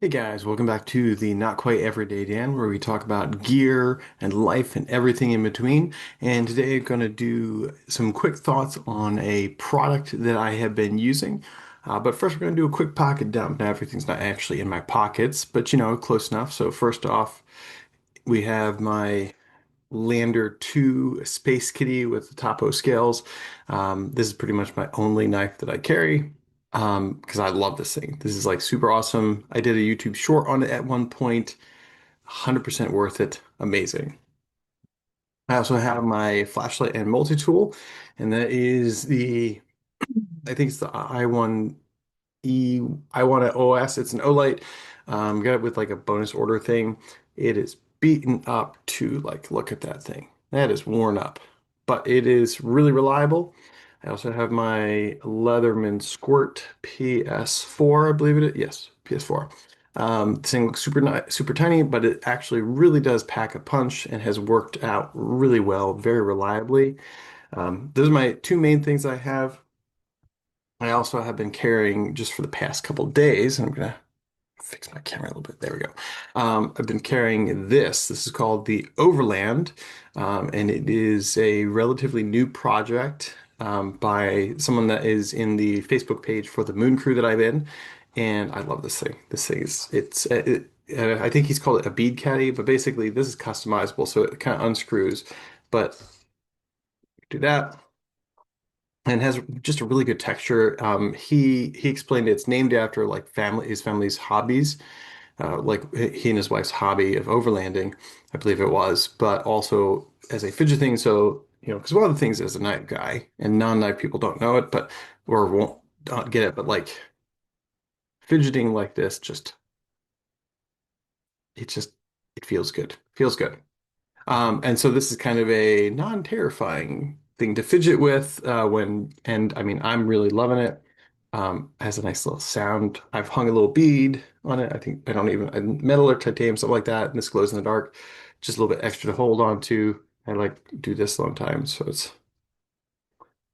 Hey guys, welcome back to the Not Quite Everyday Dan, where we talk about gear and life and everything in between. And today I'm going to do some quick thoughts on a product that I have been using. But first, we're going to do a quick pocket dump. Now, everything's not actually in my pockets, but close enough. So, first off, we have my Lander 2 Space Kitty with the Topo scales. This is pretty much my only knife that I carry because I love this thing. This is like super awesome. I did a YouTube short on it at one point. 100% worth it. Amazing. I also have my flashlight and multi-tool, and that is I think it's the I want OS. It's an Olight. Got it with like a bonus order thing. It is beaten up to like, look at that thing. That is worn up, but it is really reliable. I also have my Leatherman Squirt PS4, I believe it is. Yes, PS4. This thing looks super tiny, but it actually really does pack a punch and has worked out really well, very reliably. Those are my two main things I have. I also have been carrying just for the past couple days, and I'm gonna fix my camera a little bit. There we go. I've been carrying this. This is called the Overland, and it is a relatively new project by someone that is in the Facebook page for the Moon Crew that I'm in, and I love this thing. This thing is I think he's called it a bead caddy, but basically this is customizable, so it kind of unscrews. But do that and has just a really good texture. He explained it's named after like his family's hobbies, like he and his wife's hobby of overlanding, I believe it was, but also as a fidget thing. So, because one of the things as a knife guy and non-knife people don't know it, but or won't not get it, but like fidgeting like this, just it feels good. Feels good. And so this is kind of a non-terrifying thing to fidget with and I mean, I'm really loving it. Has a nice little sound. I've hung a little bead on it. I think I don't even metal or titanium, something like that. And this glows in the dark. Just a little bit extra to hold on to. I like do this sometimes, so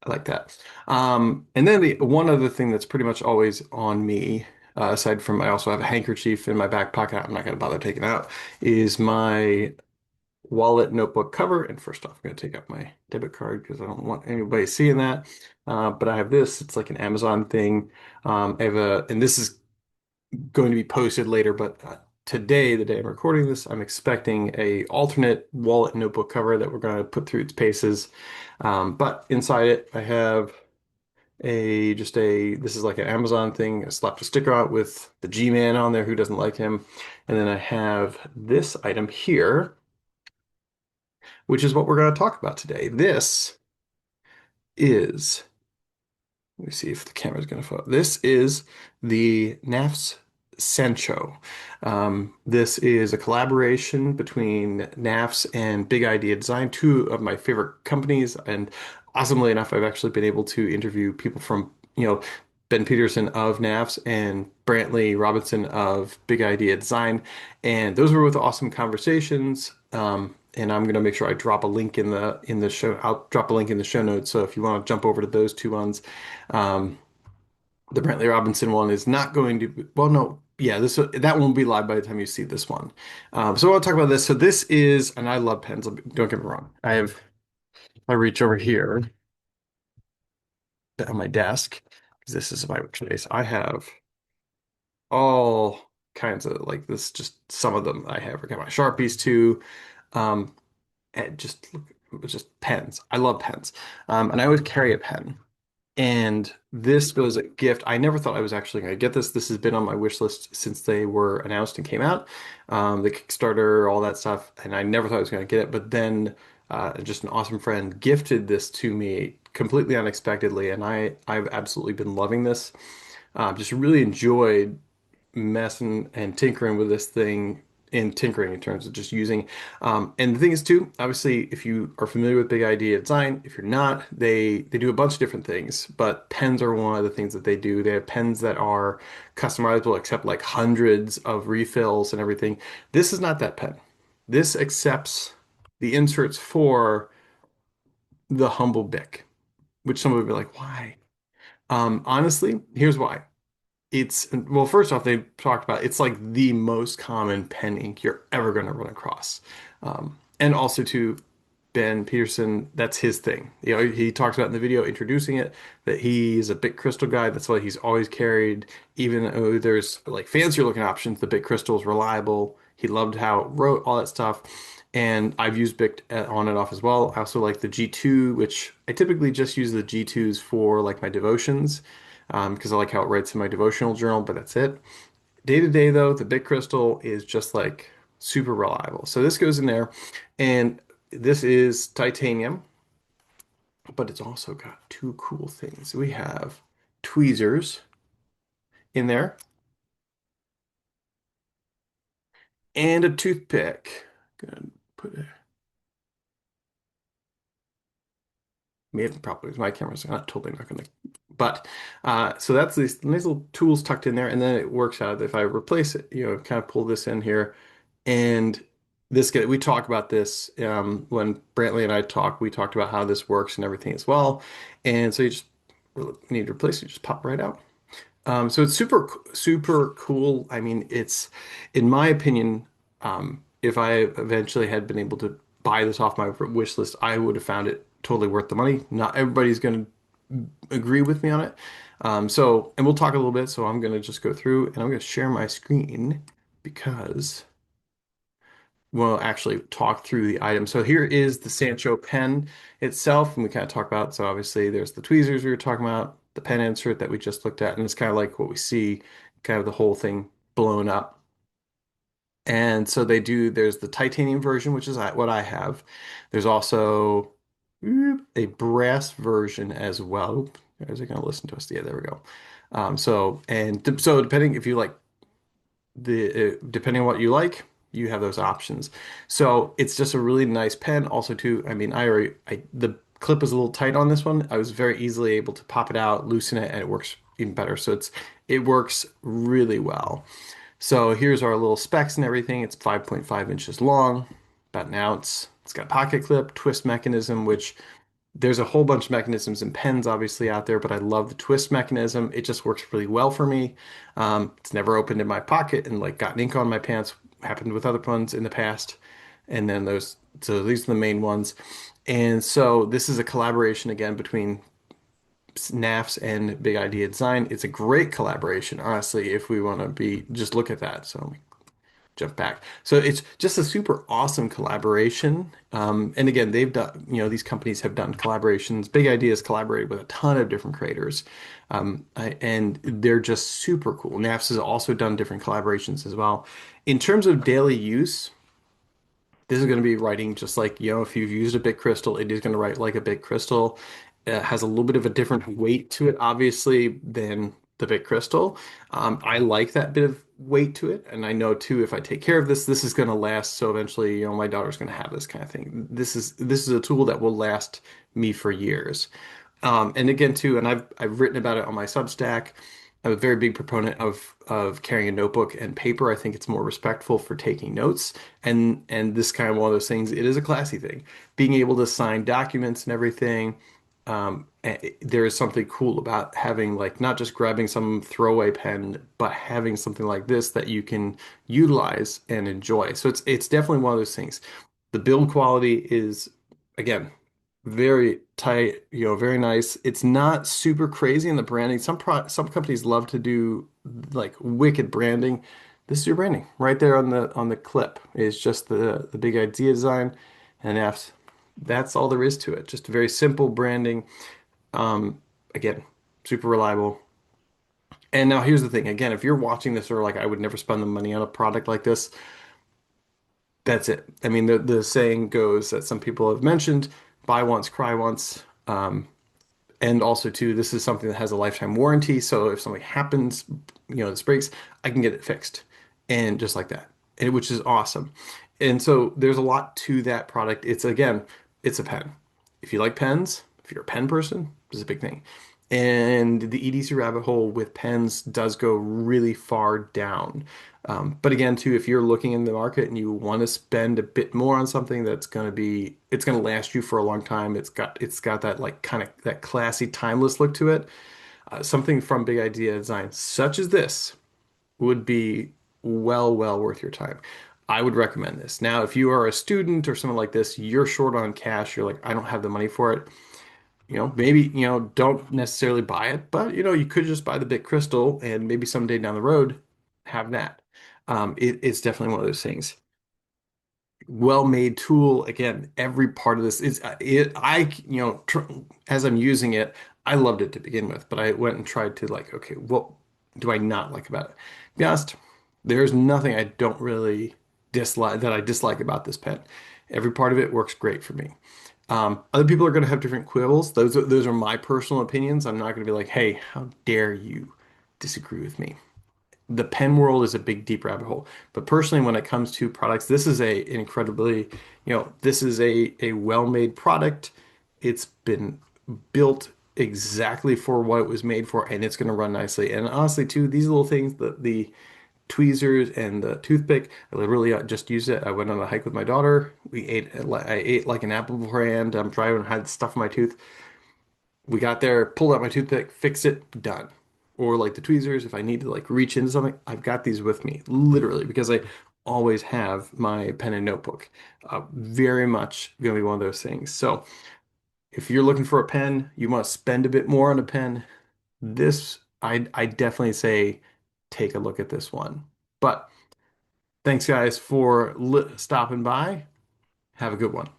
I like that. And then the one other thing that's pretty much always on me, aside from I also have a handkerchief in my back pocket. I'm not going to bother taking out. Is my wallet notebook cover. And first off, I'm going to take out my debit card because I don't want anybody seeing that. But I have this. It's like an Amazon thing. I have and this is going to be posted later, but today, the day I'm recording this, I'm expecting a alternate wallet notebook cover that we're going to put through its paces. But inside it, I have this is like an Amazon thing. I slapped a sticker on it with the G-Man on there. Who doesn't like him? And then I have this item here, which is what we're going to talk about today. This is, let me see if the camera's going to focus. This is the Knafs Sancho. This is a collaboration between Knafs and Big Idea Design, two of my favorite companies. And awesomely enough, I've actually been able to interview people from, Ben Peterson of Knafs and Brantley Robinson of Big Idea Design. And those were both awesome conversations. And I'm gonna make sure I drop a link in the show. I'll drop a link in the show notes. So if you want to jump over to those two ones, um, the Brantley Robinson one is not going to be, well, no, yeah, that won't be live by the time you see this one. So I want to talk about this. So this is, and I love pens. Don't get me wrong. I reach over here on my desk because this is my workspace. I have all kinds of like this. Just some of them I have. I got my Sharpies too. Um, and just pens. I love pens. And I always carry a pen. And this was a gift. I never thought I was actually going to get this. This has been on my wish list since they were announced and came out, the Kickstarter, all that stuff. And I never thought I was going to get it. But then just an awesome friend gifted this to me completely unexpectedly. And I've absolutely been loving this. Just really enjoyed messing and tinkering with this thing in tinkering in terms of just using. And the thing is too, obviously, if you are familiar with Big Idea Design, if you're not, they do a bunch of different things, but pens are one of the things that they do. They have pens that are customizable, accept like hundreds of refills and everything. This is not that pen. This accepts the inserts for the humble Bic, which some would be like, why? Honestly, here's why. It's well, first off, they talked about it's like the most common pen ink you're ever going to run across. And also to Ben Peterson, that's his thing. You know, he talks about in the video introducing it that he's a Big Crystal guy. That's what he's always carried. Even though there's like fancier looking options, the Big Crystal is reliable. He loved how it wrote all that stuff. And I've used Bic on and off as well. I also like the G2, which I typically just use the G2s for like my devotions, because I like how it writes in my devotional journal, but that's it. Day to day, though, the Big Crystal is just like super reliable. So this goes in there, and this is titanium, but it's also got two cool things. We have tweezers in there and a toothpick. Gonna put it. May have probably my camera's not totally not gonna, but so that's these nice little tools tucked in there, and then it works out if I replace it, you know, kind of pull this in here, and this guy, we talk about this when Brantley and I talk, we talked about how this works and everything as well, and so you just need to replace it, just pop right out. So it's super cool. I mean, it's, in my opinion, if I eventually had been able to buy this off my wish list, I would have found it totally worth the money. Not everybody's going to agree with me on it. And we'll talk a little bit. So I'm going to just go through and I'm going to share my screen because we'll actually talk through the item. So here is the Sancho pen itself, and we kind of talk about, so obviously there's the tweezers we were talking about, the pen insert that we just looked at, and it's kind of like what we see, kind of the whole thing blown up. And so there's the titanium version, which is what I have. There's also a brass version as well. Is it going to listen to us? Yeah, there we go. So depending if you like depending on what you like, you have those options. So it's just a really nice pen. Also, too, I mean, the clip is a little tight on this one. I was very easily able to pop it out, loosen it, and it works even better. So it works really well. So here's our little specs and everything. It's 5.5 inches long, about an ounce. It's got a pocket clip, twist mechanism, which there's a whole bunch of mechanisms and pens obviously out there, but I love the twist mechanism. It just works really well for me. It's never opened in my pocket and like gotten ink on my pants. Happened with other ones in the past. And then so these are the main ones. And so this is a collaboration again between Knafs and Big Idea Design. It's a great collaboration, honestly, if we want to just look at that. So jump back. So it's just a super awesome collaboration. And again, they've done, these companies have done collaborations. Big Ideas collaborated with a ton of different creators. And they're just super cool. NAFS has also done different collaborations as well. In terms of daily use, this is going to be writing just like, if you've used a big crystal, it is going to write like a big crystal. It has a little bit of a different weight to it, obviously, than the big crystal. I like that bit of weight to it. And I know too, if I take care of this, this is going to last. So eventually, my daughter's going to have this kind of thing. This is a tool that will last me for years. And again, too, and I've written about it on my Substack. I'm a very big proponent of carrying a notebook and paper. I think it's more respectful for taking notes. And this kind of one of those things, it is a classy thing. Being able to sign documents and everything. There is something cool about having like not just grabbing some throwaway pen, but having something like this that you can utilize and enjoy. So it's definitely one of those things. The build quality is again very tight, very nice. It's not super crazy in the branding. Some companies love to do like wicked branding. This is your branding right there on the clip. Is just the big idea design and that's all there is to it. Just very simple branding. Again, super reliable. And now here's the thing. Again, if you're watching this or like I would never spend the money on a product like this, that's it. I mean, the saying goes that some people have mentioned, buy once, cry once. And also too, this is something that has a lifetime warranty. So if something happens, this breaks, I can get it fixed. And just like that. And which is awesome. And so there's a lot to that product. It's a pen. If you like pens, if you're a pen person, this is a big thing. And the EDC rabbit hole with pens does go really far down. But again, too, if you're looking in the market and you want to spend a bit more on something it's going to last you for a long time. It's got that like kind of that classy, timeless look to it. Something from Big Idea Design, such as this, would be well worth your time. I would recommend this. Now, if you are a student or something like this, you're short on cash, you're like, I don't have the money for it. Maybe, don't necessarily buy it, but you could just buy the Bit Crystal and maybe someday down the road have that. It's definitely one of those things. Well-made tool. Again, every part of this is it. As I'm using it, I loved it to begin with, but I went and tried to like, okay, what do I not like about it? To be honest, there's nothing I don't really dislike about this pen. Every part of it works great for me. Other people are going to have different quibbles. Those are my personal opinions. I'm not going to be like, hey, how dare you disagree with me? The pen world is a big, deep rabbit hole. But personally, when it comes to products, this is a incredibly, this is a well-made product. It's been built exactly for what it was made for, and it's going to run nicely. And honestly, too, these little things, the tweezers and the toothpick, I literally just used it. I went on a hike with my daughter. I ate like an apple beforehand. I'm driving, had stuff in my tooth. We got there, pulled out my toothpick, fixed it, done. Or like the tweezers, if I need to like reach into something, I've got these with me, literally, because I always have my pen and notebook. Very much gonna be one of those things. So if you're looking for a pen, you want to spend a bit more on a pen, I definitely say take a look at this one. But thanks guys for stopping by. Have a good one.